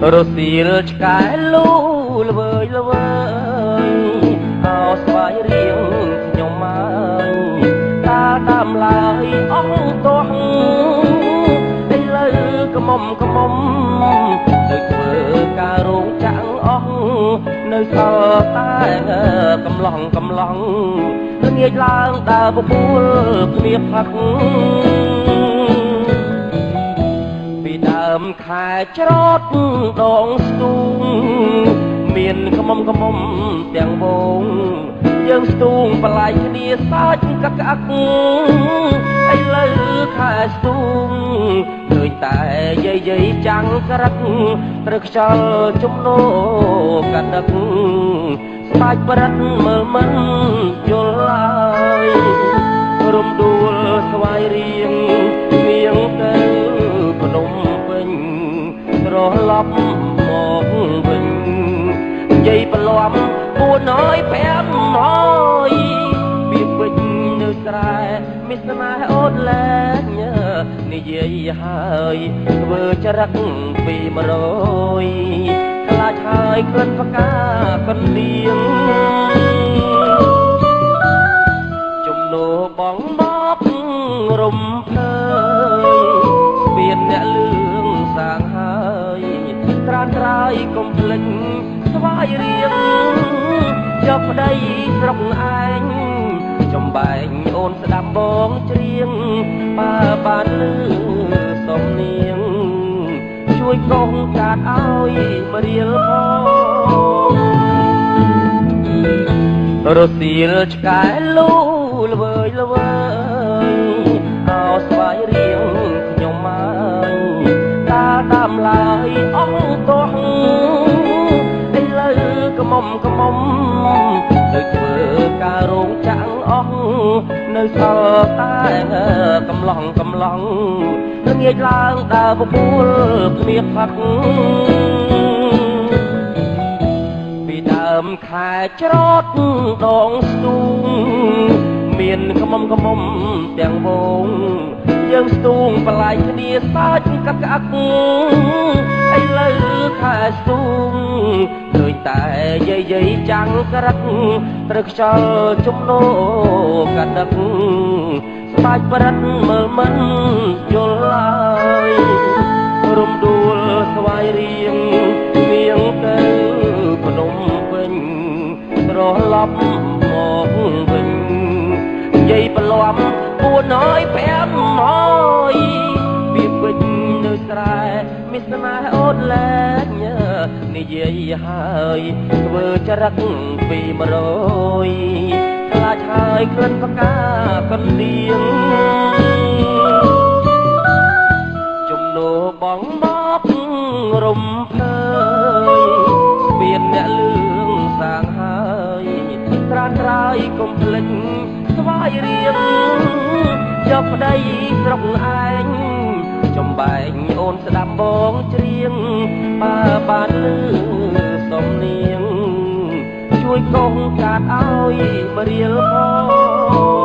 រសៀលឆ្កែលូល្វើយល្វើយអោស្វាយរៀងខ្ញុំមកតាតាមឡើយអស់ទោះឥឡូវក្មុំក្មុំទៅធ្វើការរោងចក្រអស់នៅសល់តែកំឡោះកំឡោះល្ងាចឡើងដើរបបួលគ្មានផឹកដើមខែច្រត់ដងស្ទូងមានក្មុំក្មុំទាំងវងយើងស្ទូងបន្លាយគ្នាសាច់កក្អាក់ឥឡូវខែស្ទូងឃើញតែយាយចាំងក្រាក់ត្រូវខ្យល់ជំនោកាដឹកស្បាច់ប្រិតមើលមិនយល់ឡើយរំដួលស្វាយរៀងនាងទៅភ្នំត្រឡប់មកវិញនិយាយប្រឡំ400 500ពីពេញនៅស្រែមានស្នេហ៍អូនលែងនិយាយហើយធ្វើចរិតពី100ខ្លាចហើយក្លិនផ្កាកណ្ដៀងជំនោបងបបរំភើយស្ពានអ្នកលឿងសាងហើយត្រានត្រើយកុំភ្លេចស្វាយរៀងយកប្តីស្រុកឯងចំបែងអូនស្ដាប់បងច្រៀងបើបានលឺសំនៀងជួយកងកាត់ឲ្យមរៀលផងរសៀលឆ្កែលូល្វើយល្វើយអោស្វាយរៀងខ្ញុំមកតាតាមឡើយអស់ទោះឥឡូវក្មុំក្មុំទៅធ្វើការរោងចក្រអស់នៅសល់តែកំឡោះកំឡោះល្ងាចឡើងដើរបបួលគ្មានផឹកពីដើមខែច្រត់ដងស្ទូងមានក្មុំក្មុំទាំងវងយើងស្ទូងបន្លាយគ្នាសាច់កក្អាក់ឥឡូវខែស្ទូងឃើញតែយាយចាំងក្រាក់ត្រូវខ្យល់ជំនោកាដឹកស្បាច់ប្រិតមើលមិនយល់ឡើយរំដួលស្វាយរៀងនាងទៅភ្នំពេញត្រឡប់មកវិញនិយាយប្រឡំ400 500ពីពេញនៅស្រែមានស្នេហ៍អូនលែងនិយាយហើយធ្វើចរិតពី100ខ្លាចហើយក្លិនផ្កាកណ្ដៀងជំនោបងបបរំភើយស្ពានអ្នកលឿងសាងហើយត្រានត្រើយកុំភ្លេចស្វាយរៀងយកប្តីស្រុកឯងចំបែងអូនស្ដាប់បងច្រៀងបើបានលឺសំនៀងជួយកងកាត់ឲ្យមរៀលផង